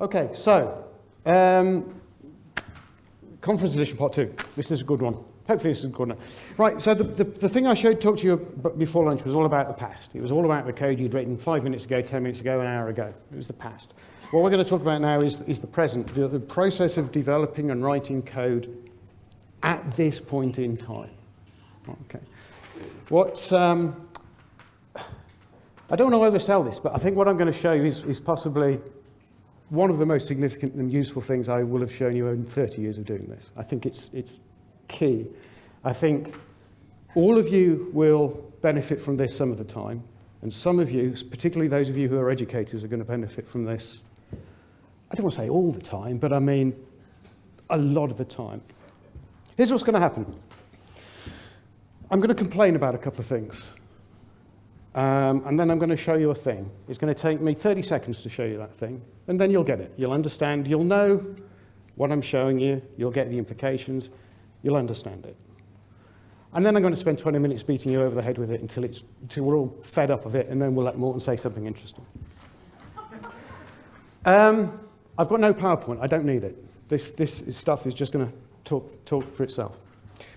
Okay, so conference edition part 2. This is a good one. Hopefully this is a good one. Right, so the thing I talked to you before lunch was all about the past. It was all about the code you'd written 5 minutes ago, 10 minutes ago, an hour ago. It was the past. What we're going to talk about now is the present, the process of developing and writing code at this point in time. Okay. I don't want to oversell this, but I think what I'm going to show you is possibly one of the most significant and useful things I will have shown you in 30 years of doing this. I think it's key. I think all of you will benefit from this some of the time, and some of you, particularly those of you who are educators, are going to benefit from this. I don't want to say all the time, but I mean a lot of the time. Here's what's going to happen. I'm going to complain about a couple of things. And then I'm going to show you a thing. It's going to take me 30 seconds to show you that thing, and then you'll get it. You'll understand. You'll know what I'm showing you. You'll get the implications. You'll understand it. And then I'm going to spend 20 minutes beating you over the head with it until we're all fed up of it, and then we'll let Morten say something interesting. I've got no PowerPoint. I don't need it. This stuff is just going to talk for itself.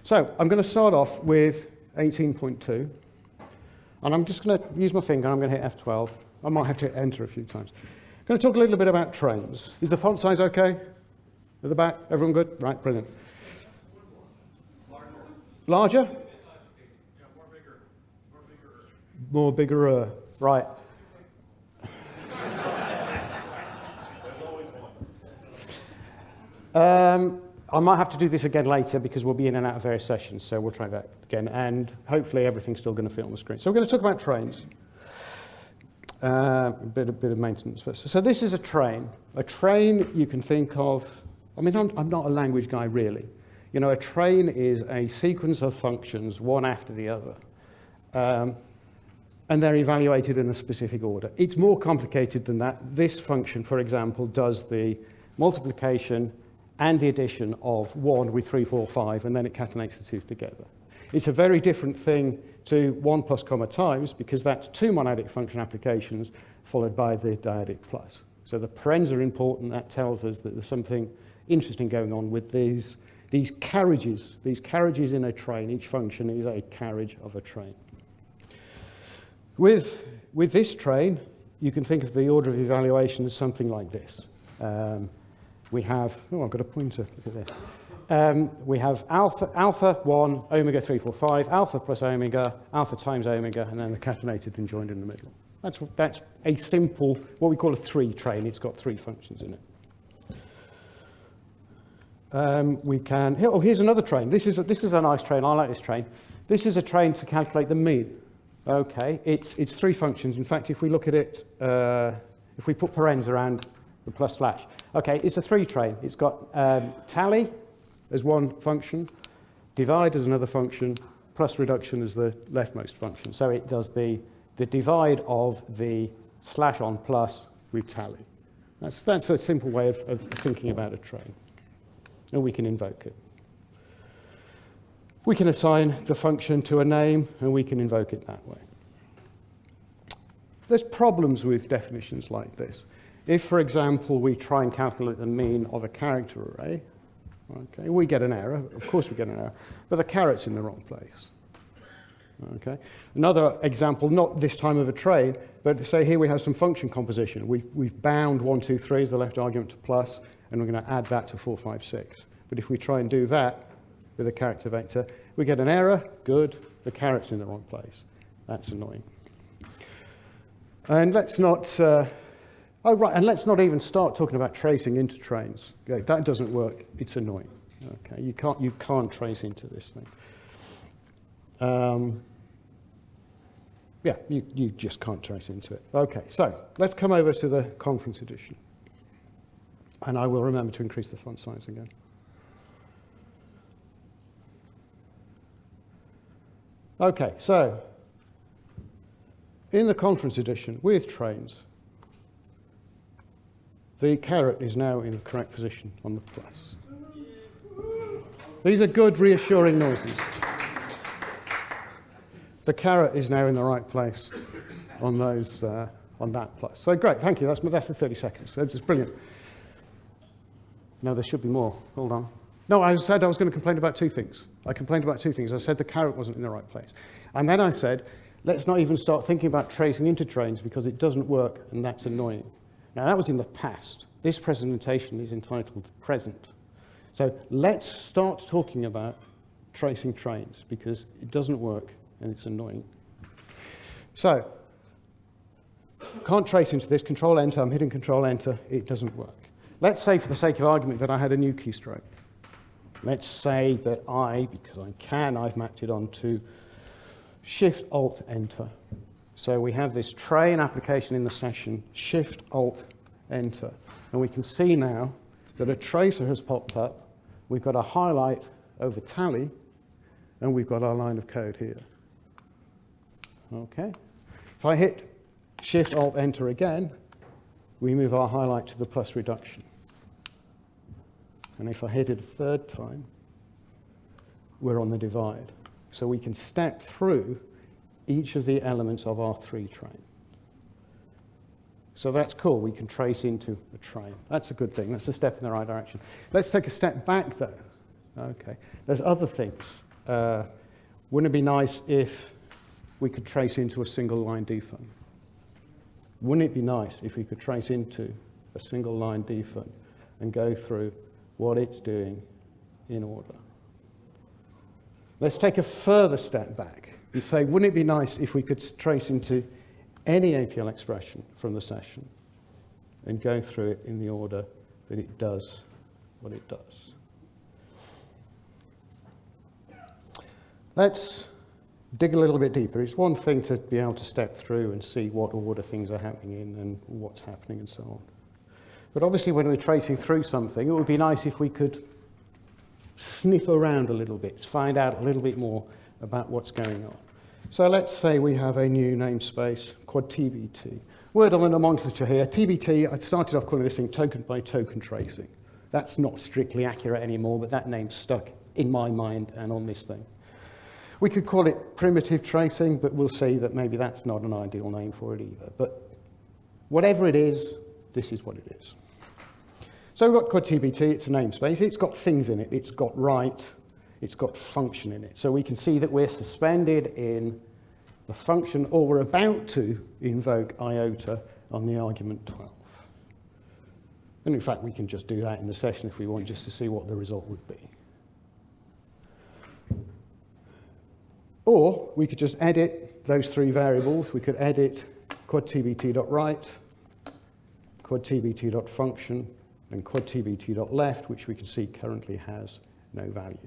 So I'm going to start off with 18.2. And I'm just going to use my finger, I'm going to hit F12. I might have to hit enter a few times. I'm going to talk a little bit about trains. Is the font size okay? At the back? Everyone good? Right, brilliant. Larger? Yeah, more bigger. More bigger. Right. There's always one. I might have to do this again later because we'll be in and out of various sessions, so we'll try that again. And hopefully everything's still going to fit on the screen. So we're going to talk about trains. A bit of maintenance first. So this is a train. A train you can think of, I mean, I'm not a language guy really. You know, a train is a sequence of functions, one after the other. And they're evaluated in a specific order. It's more complicated than that. This function, for example, does the multiplication and the addition of 1 with 3, 4, 5, and then it catenates the two together. It's a very different thing to 1 plus comma times, because that's two monadic function applications followed by the dyadic plus. So the parens are important. That tells us that there's something interesting going on with these carriages. These carriages in a train, each function is a carriage of a train. With this train, you can think of the order of evaluation as something like this. We have, I've got a pointer, look at this. We have alpha 1, omega 3, 4, 5, alpha plus omega, alpha times omega, and then the catenated and joined in the middle. That's a simple, what we call a 3 train. It's got 3 functions in it. Here's another train. This is a nice train. I like this train. This is a train to calculate the mean. Okay, it's 3 functions. In fact, if we look at it, if we put parens around the plus slash. Okay, it's a 3 train. It's got tally as one function, divide as another function, plus reduction as the leftmost function. So it does the divide of the slash on plus with tally. That's a simple way of thinking about a train. And we can invoke it. We can assign the function to a name, and we can invoke it that way. There's problems with definitions like this. If, for example, we try and calculate the mean of a character array, okay, we get an error. Of course we get an error, but the caret's in the wrong place. Okay. Another example, not this time of a train, but say here we have some function composition. We've bound 1, 2, 3 as the left argument to plus, and we're going to add that to 4, 5, 6. But if we try and do that with a character vector, we get an error. Good. The caret's in the wrong place. That's annoying. And let's not... and let's not even start talking about tracing into trains. Okay, that doesn't work. It's annoying. Okay, you can't trace into this thing. You just can't trace into it. Okay, so let's come over to the conference edition, and I will remember to increase the font size again. Okay, so in the conference edition with trains, the caret is now in the correct position on the plus. These are good, reassuring noises. The caret is now in the right place on that plus. So great, thank you. That's the 30 seconds. That's brilliant. No, there should be more. Hold on. No, I said I was going to complain about two things. I complained about two things. I said the caret wasn't in the right place. And then I said, let's not even start thinking about tracing into trains because it doesn't work and that's annoying. Now, that was in the past. This presentation is entitled Present. So let's start talking about tracing trains because it doesn't work and it's annoying. So, can't trace into this. Control-Enter, I'm hitting Control-Enter. It doesn't work. Let's say, for the sake of argument, that I had a new keystroke. Let's say that because I can, I've mapped it onto Shift-Alt-Enter. So we have this train application in the session, Shift-Alt-Enter. And we can see now that a tracer has popped up. We've got a highlight over tally, and we've got our line of code here. Okay. If I hit Shift-Alt-Enter again, we move our highlight to the plus reduction. And if I hit it a third time, we're on the divide. So we can step through each of the elements of our 3 train. So that's cool. We can trace into a train. That's a good thing. That's a step in the right direction. Let's take a step back, though. Okay. There's other things. Wouldn't it be nice if we could trace into a single line defun? Wouldn't it be nice if we could trace into a single line defun and go through what it's doing in order? Let's take a further step back and say, wouldn't it be nice if we could trace into any APL expression from the session and go through it in the order that it does what it does? Let's dig a little bit deeper. It's one thing to be able to step through and see what order things are happening in and what's happening and so on. But obviously when we're tracing through something, it would be nice if we could sniff around a little bit, find out a little bit more about what's going on. So let's say we have a new namespace, quad TBT. Word on the nomenclature here, TBT, I started off calling this thing token by token tracing. That's not strictly accurate anymore, but that name's stuck in my mind and on this thing. We could call it primitive tracing, but we'll see that maybe that's not an ideal name for it either. But whatever it is, this is what it is. So we've got quad TBT, it's a namespace, it's got things in it, it's got write, it's got function in it. So we can see that we're suspended in the function, or we're about to invoke iota on the argument 12. And in fact, we can just do that in the session if we want, just to see what the result would be. Or we could just edit those 3 variables. We could edit quad tbt.write, quad tbt.function, and quad tbt.left, which we can see currently has no value.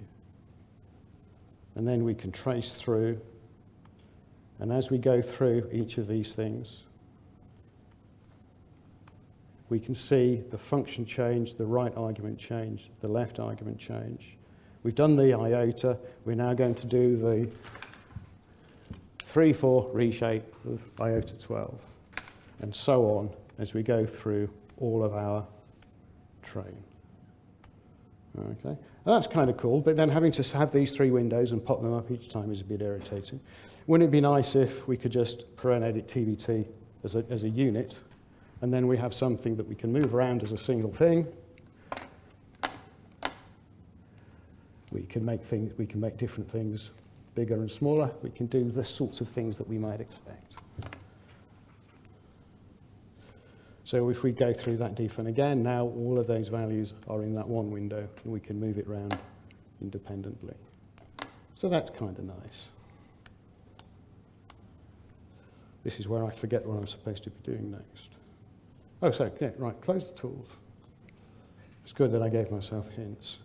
And then we can trace through, and as we go through each of these things, we can see the function change, the right argument change, the left argument change. We've done the iota. We're now going to do the 3-4 reshape of iota 12, and so on as we go through all of our train. Okay, and that's kind of cool, but then having to have these 3 windows and pop them up each time is a bit irritating. Wouldn't it be nice if we could just edit TBT as a unit, and then we have something that we can move around as a single thing. We can make different things bigger and smaller. We can do the sorts of things that we might expect. So if we go through that defun again, now all of those values are in that one window, and we can move it around independently. So that's kind of nice. This is where I forget what I'm supposed to be doing next. Oh, so, yeah, right, close the tools. It's good that I gave myself hints.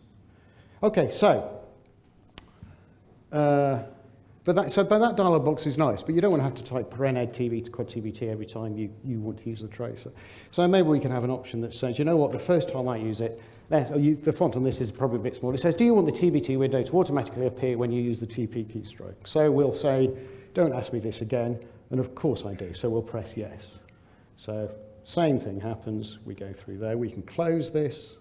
Okay, so, but that dialog box is nice, but you don't want to have to type parened tb to quad tbt every time you want to use the tracer. So maybe we can have an option that says, you know what, the first time I use it, the font on this is probably a bit small. It says, do you want the TBT window to automatically appear when you use the TP keystroke? So we'll say, don't ask me this again, and of course I do, so we'll press yes. So same thing happens, we go through there. We can close this,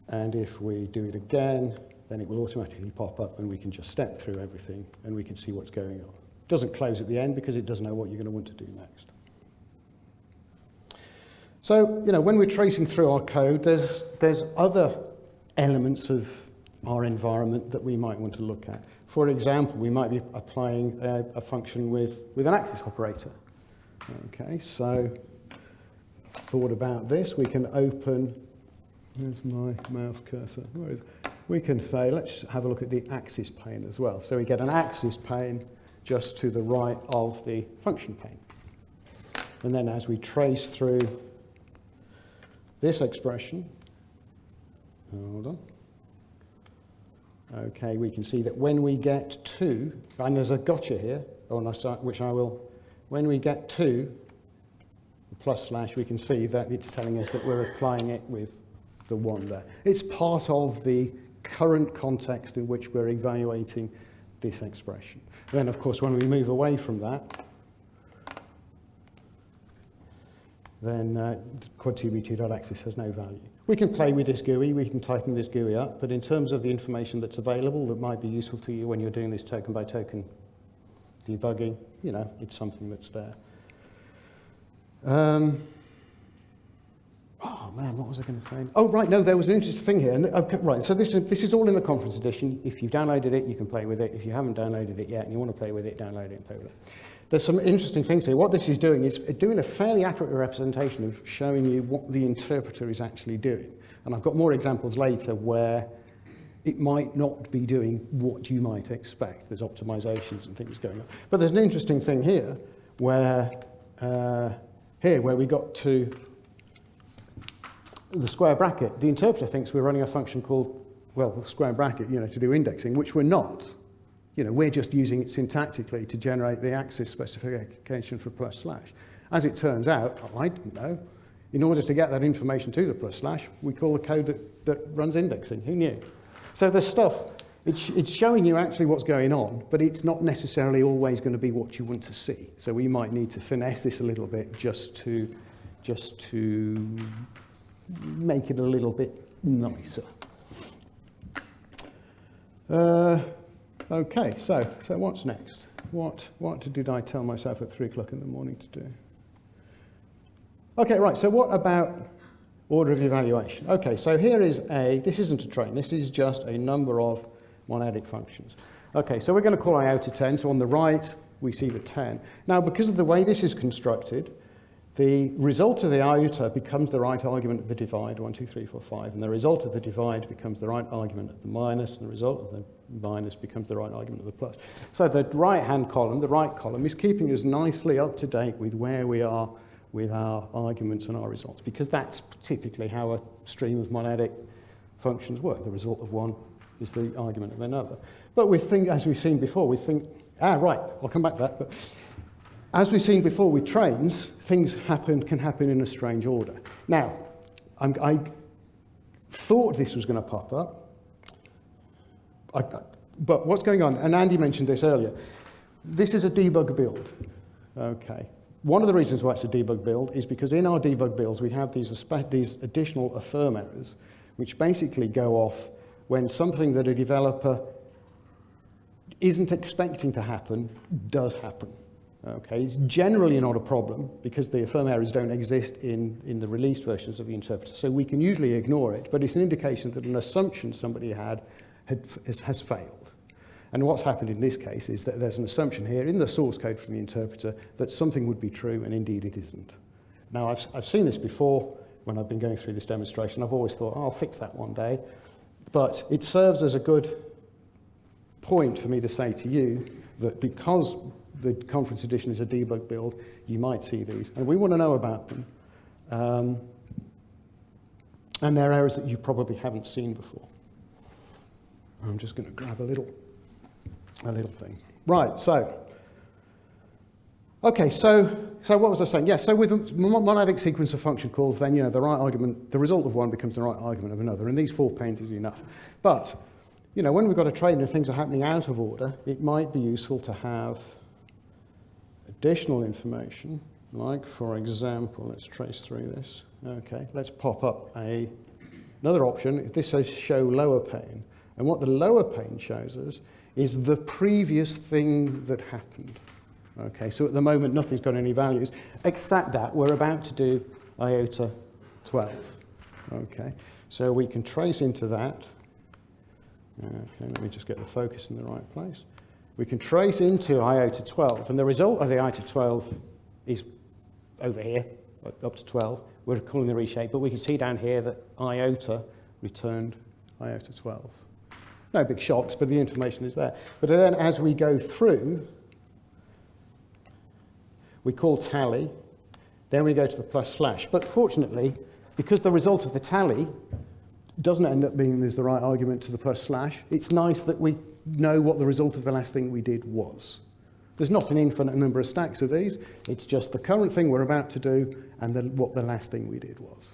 and if we do it again, then it will automatically pop up and we can just step through everything and we can see what's going on. It doesn't close at the end because it doesn't know what you're going to want to do next. So, when we're tracing through our code, there's other elements of our environment that we might want to look at. For example, we might be applying a function with an axis operator. Okay, so thought about this. We can open, where's my mouse cursor? Where is it? We can say, let's have a look at the axis pane as well. So we get an axis pane just to the right of the function pane. And then as we trace through this expression, hold on. Okay, we can see that when we get to, and there's a gotcha here, which I will, when we get to the plus slash, we can see that it's telling us that we're applying it with the 1 there. It's part of the current context in which we're evaluating this expression. Then, of course, when we move away from that, then quad2b2.axis has no value. We can play with this GUI, we can tighten this GUI up, but in terms of the information that's available that might be useful to you when you're doing this token by token debugging, it's something that's there. Oh man, what was I going to say? Oh right, no, there was an interesting thing here. And, right, so this is all in the conference edition. If you've downloaded it, you can play with it. If you haven't downloaded it yet and you want to play with it, download it and play with it. There's some interesting things here. What this is doing is doing a fairly accurate representation of showing you what the interpreter is actually doing. And I've got more examples later where it might not be doing what you might expect. There's optimizations and things going on. But there's an interesting thing here where we got to the square bracket. The interpreter thinks we're running a function called, well, the square bracket, to do indexing, which we're not. We're just using it syntactically to generate the axis specification for plus slash. As it turns out, I didn't know, in order to get that information to the plus slash, we call the code that runs indexing. Who knew? So there's stuff, it's showing you actually what's going on, but it's not necessarily always going to be what you want to see. So we might need to finesse this a little bit just to make it a little bit nicer. Okay, so what's next? What did I tell myself at 3 o'clock in the morning to do? Okay, right, so what about order of evaluation? Okay, so here is this isn't a train, this is just a number of monadic functions. Okay, so we're going to call iota 10, so on the right we see the 10. Now, because of the way this is constructed, the result of the iota becomes the right argument of the divide, 1, 2, 3, 4, 5, and the result of the divide becomes the right argument of the minus, and the result of the minus becomes the right argument of the plus. So the right-hand column, the right column, is keeping us nicely up to date with where we are with our arguments and our results, because that's typically how a stream of monadic functions work. The result of one is the argument of another. But we think, as we've seen before, right, I'll come back to that, but as we've seen before with trains, things can happen in a strange order. Now, I thought this was going to pop up, but what's going on, and Andy mentioned this earlier, this is a debug build, okay. One of the reasons why it's a debug build is because in our debug builds we have these additional affirm errors, which basically go off when something that a developer isn't expecting to happen does happen. Okay, it's generally not a problem because the affirm errors don't exist in the released versions of the interpreter, so we can usually ignore it, but it's an indication that an assumption somebody has failed. And what's happened in this case is that there's an assumption here in the source code from the interpreter that something would be true, and indeed it isn't. Now, I've seen this before when I've been going through this demonstration. I've always thought, I'll fix that one day. But it serves as a good point for me to say to you that because the conference edition is a debug build, you might see these. And we want to know about them. And they're errors that you probably haven't seen before. I'm just going to grab a little thing. Right, so what was I saying? Yeah, so with a monadic sequence of function calls, then the right argument, the result of one becomes the right argument of another, and these 4 panes is enough. But when we've got a train and things are happening out of order, it might be useful to have additional information, like, for example, let's trace through this. Okay, let's pop up another option. This says show lower pane. And what the lower pane shows us is the previous thing that happened. Okay, so at the moment, nothing's got any values, except that we're about to do iota 12. Okay, so we can trace into that. Okay, let me just get the focus in the right place. We can trace into iota 12, and the result of the iota 12 is over here, up to 12. We're calling the reshape, but we can see down here that iota returned iota 12. No big shocks, but the information is there. But then as we go through, we call tally, then we go to the plus slash. But fortunately, because the result of the tally doesn't end up being the right argument to the plus slash, it's nice that we know what the result of the last thing we did was. There's not an infinite number of stacks of these, it's just the current thing we're about to do and what the last thing we did was.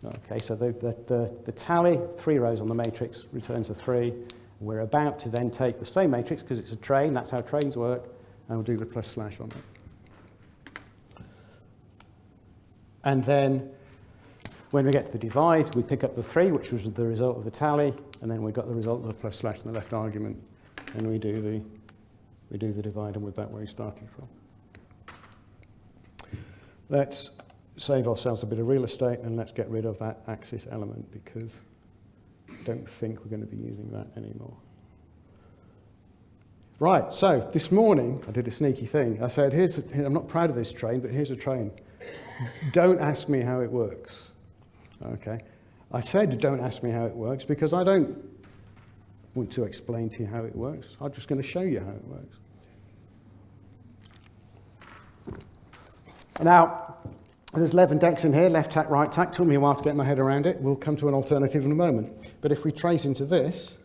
Okay, so the tally, 3 rows on the matrix, returns a 3. We're about to then take the same matrix, because it's a train, that's how trains work, and we'll do the plus slash on it. And then, when we get to the divide, we pick up the 3, which was the result of the tally, and then we've got the result of the plus slash in the left argument, and we do the divide, and we're back where we started from. Let's save ourselves a bit of real estate, and let's get rid of that axis element, because I don't think we're going to be using that anymore. Right, so this morning I did a sneaky thing. I said, I'm not proud of this train, but here's a train. Don't ask me how it works. Okay, I said don't ask me how it works because I don't want to explain to you how it works. I'm just going to show you how it works. Now, there's 11 decks in here, left tack, right tack. Took me a while to get my head around it. We'll come to an alternative in a moment. But if we trace into this,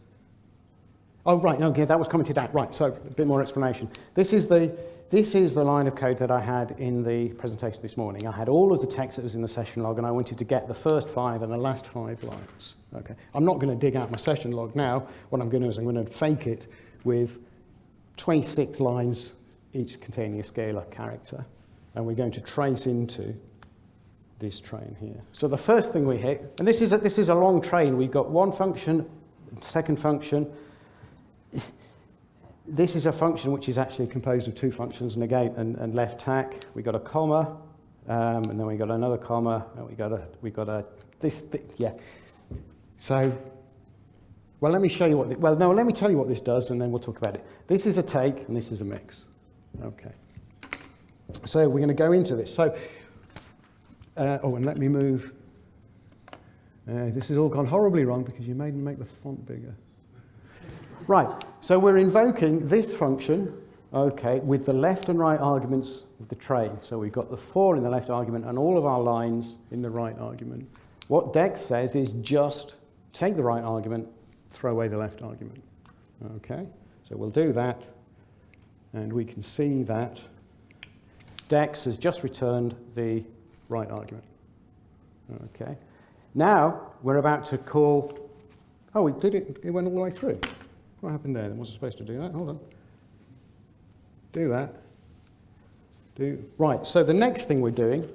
oh right, okay, that was commented out. Right, so a bit more explanation. This is the line of code that I had in the presentation this morning. I had all of the text that was in the session log, and I wanted to get the first 5 and the last 5 lines. Okay, I'm not going to dig out my session log now. What I'm going to do is I'm going to fake it with 26 lines, each containing a scalar character, and we're going to trace into this train here. So the first thing we hit, and this is a long train. We've got one function, second function. This is a function which is actually composed of 2 functions, negate and left tack. We got a comma, and then we got another comma, and we got a yeah. So, well, let me show you what. Let me tell you what this does, and then we'll talk about it. This is a take, and this is a mix. Okay. So we're going to go into this. So, and let me move. This has all gone horribly wrong because you made me make the font bigger. Right, so we're invoking this function, okay, with the left and right arguments of the train. So we've got the 4 in the left argument and all of our lines in the right argument. What Dex says is just take the right argument, throw away the left argument. Okay, so we'll do that, and we can see that Dex has just returned the right argument. Okay, now we're about to call, oh, we did it, it went all the way through. What happened there? I wasn't supposed to do that. Hold on. Do that. Right, so the next thing we're doing,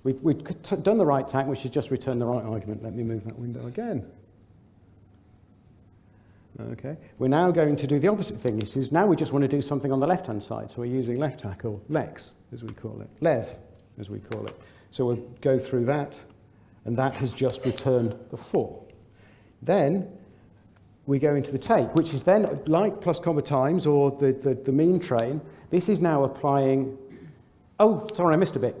we've done the right tack, which is just return the right argument. Let me move that window again. Okay, we're now going to do the opposite thing. This is now we just want to do something on the left-hand side. So we're using left tack, or lex, as we call it. Lev, as we call it. So we'll go through that, and that has just returned the 4. Then we go into the take, which is then like plus comma times or the mean train. This is now applying, oh, sorry, I missed a bit.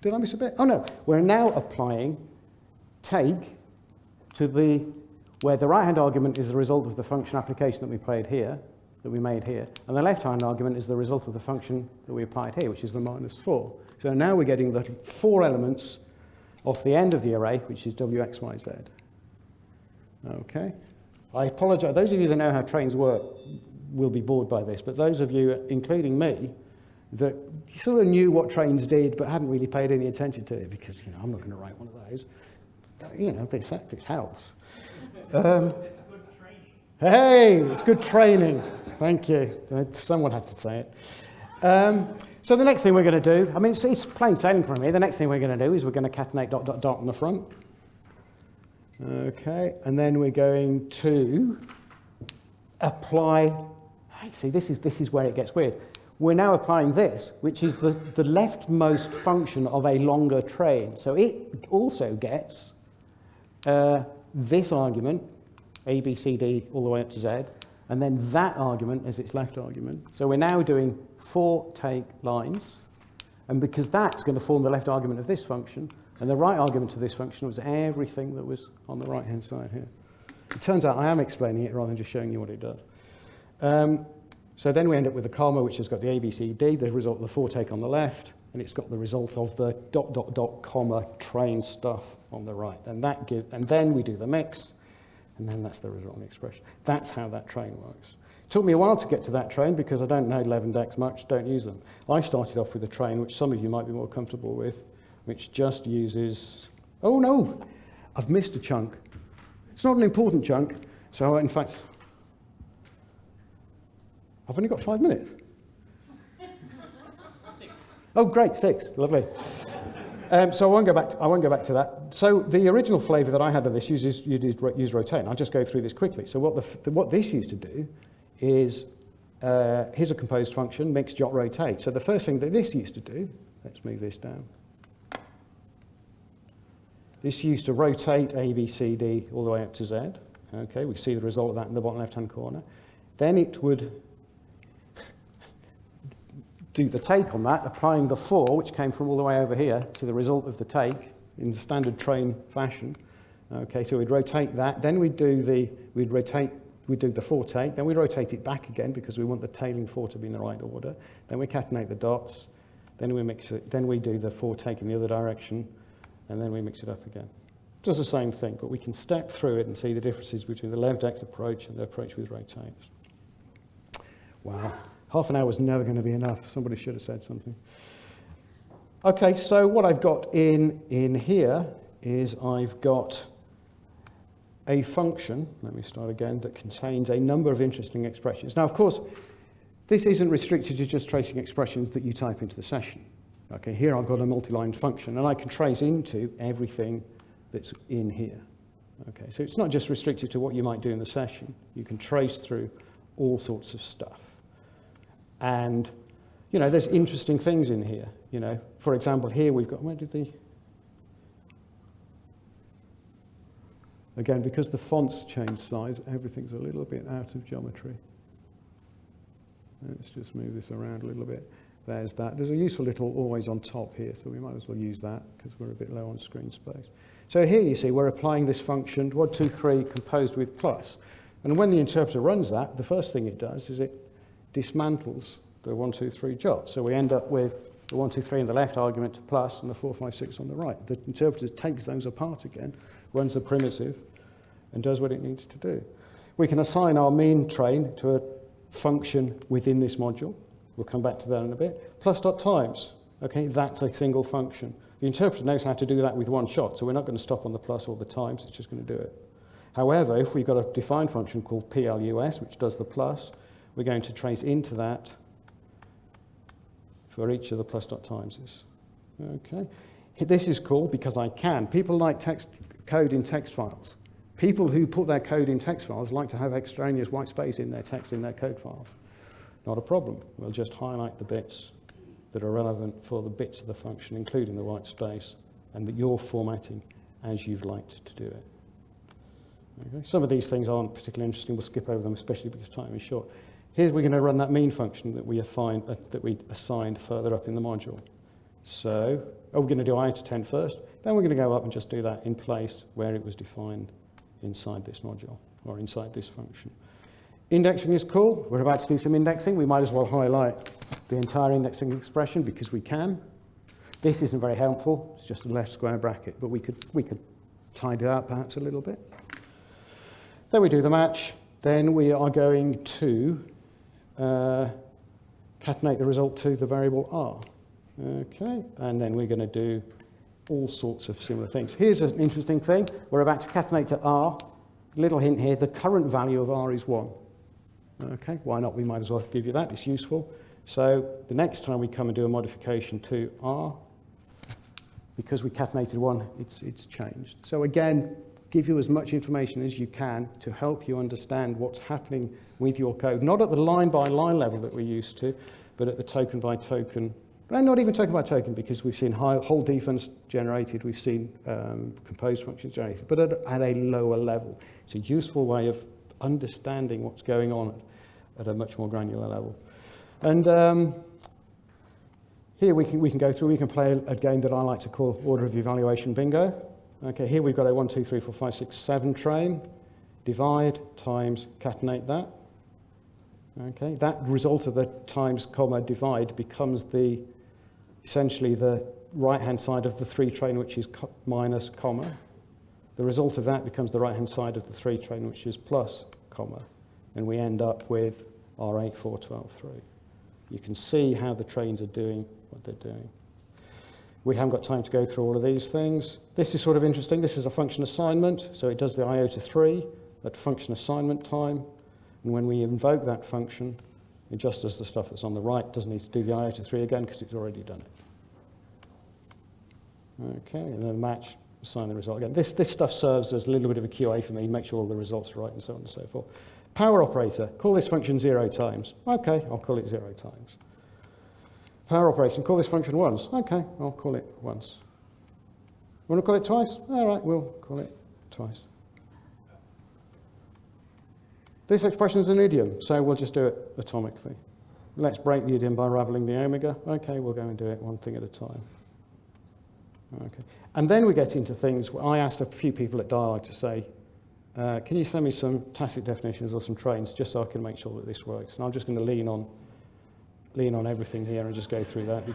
Did I miss a bit? Oh no, we're now applying take to where the right-hand argument is the result of the function application that we made here, and the left-hand argument is the result of the function that we applied here, which is the -4. So now we're getting the 4 elements off the end of the array, which is w, x, y, z. Okay. I apologize. Those of you that know how trains work will be bored by this, but those of you, including me, that sort of knew what trains did but hadn't really paid any attention to it because, I'm not going to write one of those. This helps. It's good training. Hey, it's good training. Thank you. Someone had to say it. So the next thing we're going to do, I mean, it's plain sailing for me. The next thing we're going to do is we're going to catenate ... on the front. Okay, and then we're going to apply, see, this is where it gets weird. we're now applying this, which is the leftmost function of a longer train. So it also gets this argument, A, B, C, D, all the way up to Z, and then that argument as its left argument. So we're now doing 4 take lines, and because that's going to form the left argument of this function, and the right argument of this function was everything that was on the right-hand side here. It turns out I am explaining it rather than just showing you what it does. So then we end up with a comma, which has got the A, B, C, D, the result of the 4 take on the left, and it's got the result of the ... comma train stuff on the right. And then we do the mix, and then that's the resulting expression. That's how that train works. It took me a while to get to that train because I don't know 11 decks much, don't use them. I started off with a train, which some of you might be more comfortable with, which just uses... Oh no, I've missed a chunk. It's not an important chunk, so in fact, I've only got 5 minutes. 6. Oh, great, 6, lovely. So I won't go back to that. So the original flavour that I had of this uses rotate. I'll just go through this quickly. So what this used to do is, here's a composed function, mix, jot, rotate. So the first thing that this used to do, let's move this down. This used to rotate A, B, C, D all the way up to Z. Okay, we see the result of that in the bottom left-hand corner. Then it would do the take on that, applying the 4, which came from all the way over here, to the result of the take in the standard train fashion. Okay, so we'd rotate that. Then we'd do the 4 take. Then we'd rotate it back again because we want the tailing 4 to be in the right order. Then we catenate the dots. Then we mix it. Then we do the 4 take in the other direction. And then we mix it up again. It does the same thing, but we can step through it and see the differences between the left X approach and the approach with rotates. Wow, half an hour was never going to be enough. Somebody should have said something. Okay, so what I've got in here is I've got a function, let me start again, that contains a number of interesting expressions. Now, of course, this isn't restricted to just tracing expressions that you type into the session. Okay, here I've got a multiline function, and I can trace into everything that's in here. Okay, so it's not just restricted to what you might do in the session. You can trace through all sorts of stuff. And, you know, there's interesting things in here. You know, for example, here we've got, again, because the fonts change size, everything's a little bit out of geometry. Let's just move this around a little bit. There's that. There's a useful little always on top here, so we might as well use that because we're a bit low on screen space. So here you see we're applying this function 1, 2, 3 composed with plus. And when the interpreter runs that, the first thing it does is it dismantles the 1, 2, 3 jot. So we end up with the 1, 2, 3 in the left argument to plus and the 4, 5, 6 on the right. The interpreter takes those apart again, runs the primitive, and does what it needs to do. We can assign our mean train to a function within this module. We'll come back to that in a bit. Plus dot times. Okay, that's a single function. The interpreter knows how to do that with one shot, so we're not going to stop on the plus or the times, it's just going to do it. However, if we've got a defined function called PLUS, which does the plus, we're going to trace into that for each of the plus dot timeses. Okay, this is cool because I can. People like text code in text files. People who put their code in text files like to have extraneous white space in their text in their code files. Not a problem. We'll just highlight the bits that are relevant for the bits of the function, including the white space, and that you're formatting as you've liked to do it. Okay. Some of these things aren't particularly interesting. We'll skip over them, especially because time is short. Here we're going to run that mean function that we assigned further up in the module. So, we're going to do I to 10 first. Then we're going to go up and just do that in place where it was defined inside this module, or inside this function. Indexing is cool. We're about to do some indexing. We might as well highlight the entire indexing expression because we can. This isn't very helpful. It's just a left square bracket, but we could tidy it up perhaps a little bit. Then we do the match. Then we are going to concatenate the result to the variable r. Okay, and then we're going to do all sorts of similar things. Here's an interesting thing. We're about to concatenate to r. Little hint here, the current value of r is 1. Okay, why not? We might as well give you that. It's useful. So the next time we come and do a modification to r, because we concatenated 1, it's changed. So again, give you as much information as you can to help you understand what's happening with your code. Not at the line-by-line level that we're used to, but at the token by token, and not even token by token, because we've seen whole dfns generated, we've seen composed functions generated, but at a lower level. It's a useful way of understanding what's going on at a much more granular level. And here we can go through, we can play a game that I like to call order of evaluation bingo. Okay, here we've got a 1, 2, 3, 4, 5, 6, 7 train. Divide, times, catenate that. Okay, that result of the times, comma, divide becomes essentially the right-hand side of the 3 train, which is minus, comma. The result of that becomes the right-hand side of the 3 train, which is plus, comma. And we end up with R8, 4, 12, 3. You can see how the trains are doing what they're doing. We haven't got time to go through all of these things. This is sort of interesting. This is a function assignment, so it does the iota 3 at function assignment time. And when we invoke that function, it just does the stuff that's on the right. It doesn't need to do the iota 3 again because it's already done it. Okay, and then match, assign the result again. This stuff serves as a little bit of a QA for me, make sure all the results are right and so on and so forth. Power operator, call this function 0 times. Okay, I'll call it 0 times. Power operation, call this function once. Okay, I'll call it once. Want to call it twice? All right, we'll call it twice. This expression is an idiom, so we'll just do it atomically. Let's break the idiom by raveling the omega. Okay, we'll go and do it one thing at a time. Okay, and then we get into things. I asked a few people at Dyalog to say, can you send me some tacit definitions or some trains just so I can make sure that this works? And I'm just going to lean on everything here and just go through that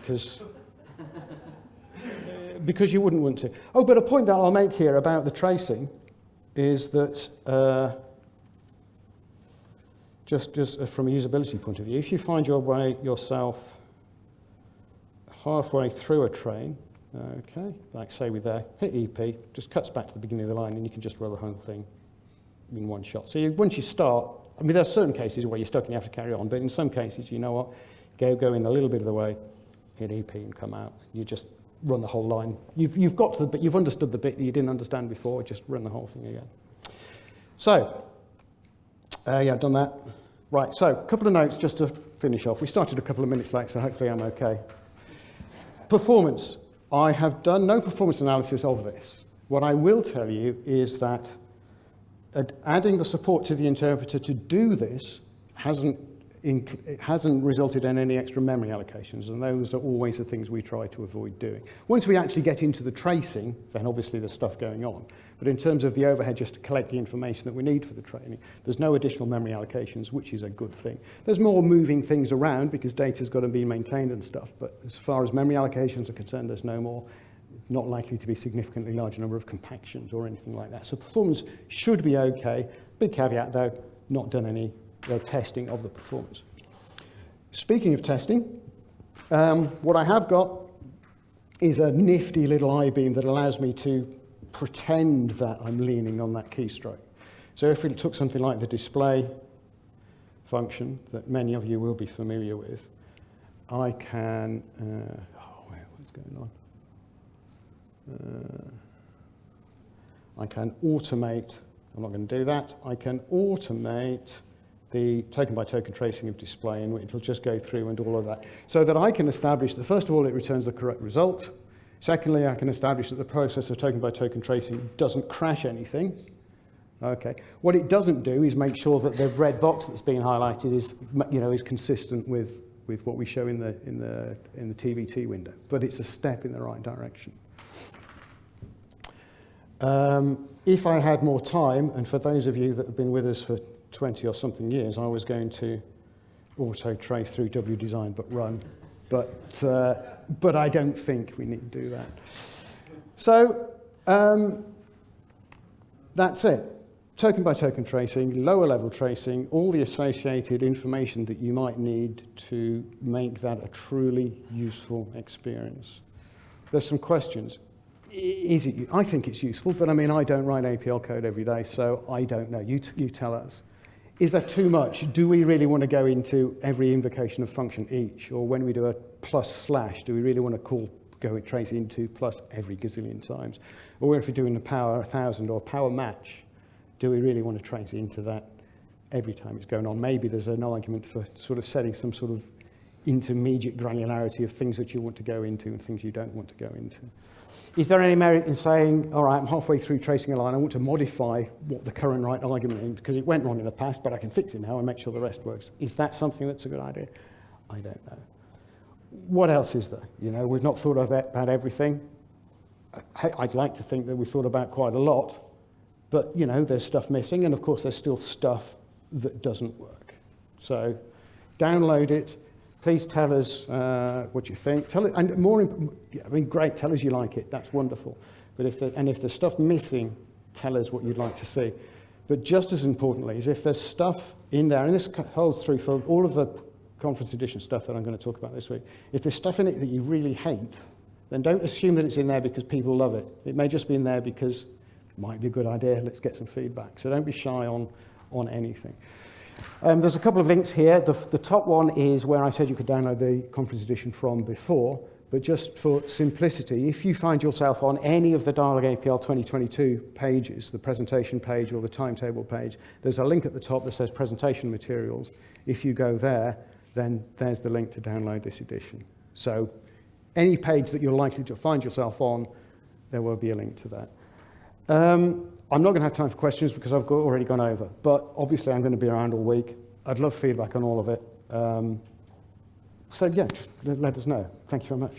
because you wouldn't want to. Oh, but a point that I'll make here about the tracing is that just from a usability point of view, if you find yourself halfway through a train, okay, like say with there, hit EP, just cuts back to the beginning of the line and you can just roll the whole thing in one shot. So once you start, I mean, there's certain cases where you're stuck and you have to carry on, but in some cases, you know what, go in a little bit of the way, hit EP and come out. You just run the whole line. You've got to the bit, you've understood the bit that you didn't understand before, just run the whole thing again. So, yeah, I've done that. Right, so a couple of notes just to finish off. We started a couple of minutes late, so hopefully I'm okay. Performance. I have done no performance analysis of this. What I will tell you is that adding the support to the interpreter to do this hasn't resulted in any extra memory allocations, and those are always the things we try to avoid doing. Once we actually get into the tracing, then obviously there's stuff going on. But in terms of the overhead, just to collect the information that we need for the training, there's no additional memory allocations, which is a good thing. There's more moving things around because data's got to be maintained and stuff, but as far as memory allocations are concerned, there's no more. Not likely to be significantly larger number of compactions or anything like that. So performance should be okay. Big caveat though, not done any testing of the performance. Speaking of testing, what I have got is a nifty little I-beam that allows me to pretend that I'm leaning on that keystroke. So if we took something like the display function that many of you will be familiar with, I can, what's going on? I can automate, I'm not going to do that, I can automate the token by token tracing of display, and it'll just go through and do all of that. So that I can establish that first of all it returns the correct result. Secondly, I can establish that the process of token by token tracing doesn't crash anything. Okay. What it doesn't do is make sure that the red box that's being highlighted is consistent with what we show in the TVT window. But it's a step in the right direction. If I had more time, and for those of you that have been with us for 20 or something years, I was going to auto trace through WDesign but run, but I don't think we need to do that. So that's it. Token by token tracing, lower level tracing, all the associated information that you might need to make that a truly useful experience. There's some questions. Is it? I think it's useful, but I mean, I don't write APL code every day, so I don't know. You tell us. Is that too much? Do we really want to go into every invocation of function each? Or when we do a +/ do we really want to go trace into plus every gazillion times? Or if we're doing the power 1000 or power match, do we really want to trace into that every time it's going on? Maybe there's an argument for sort of setting some sort of intermediate granularity of things that you want to go into and things you don't want to go into. Is there any merit in saying, all right, I'm halfway through tracing a line, I want to modify what the current right argument is because it went wrong in the past, but I can fix it now and make sure the rest works. Is that something that's a good idea? I don't know. What else is there? You know, we've not thought about everything. I'd like to think that we thought about quite a lot, but, you know, there's stuff missing, and of course there's still stuff that doesn't work. So download it. Please tell us what you think. Tell it, and more, I mean, great, tell us you like it. That's wonderful. But if there's stuff missing, tell us what you'd like to see. But just as importantly is if there's stuff in there, and this holds true for all of the conference edition stuff that I'm going to talk about this week. If there's stuff in it that you really hate, then don't assume that it's in there because people love it. It may just be in there because it might be a good idea. Let's get some feedback. So don't be shy on anything. There's a couple of links here. The top one is where I said you could download the conference edition from before, but just for simplicity, if you find yourself on any of the Dyalog APL 2022 pages, the presentation page or the timetable page, there's a link at the top that says presentation materials. If you go there, then there's the link to download this edition. So any page that you're likely to find yourself on, there will be a link to that. I'm not going to have time for questions because I've already gone over, but obviously I'm going to be around all week. I'd love feedback on all of it. So yeah, just let us know. Thank you very much.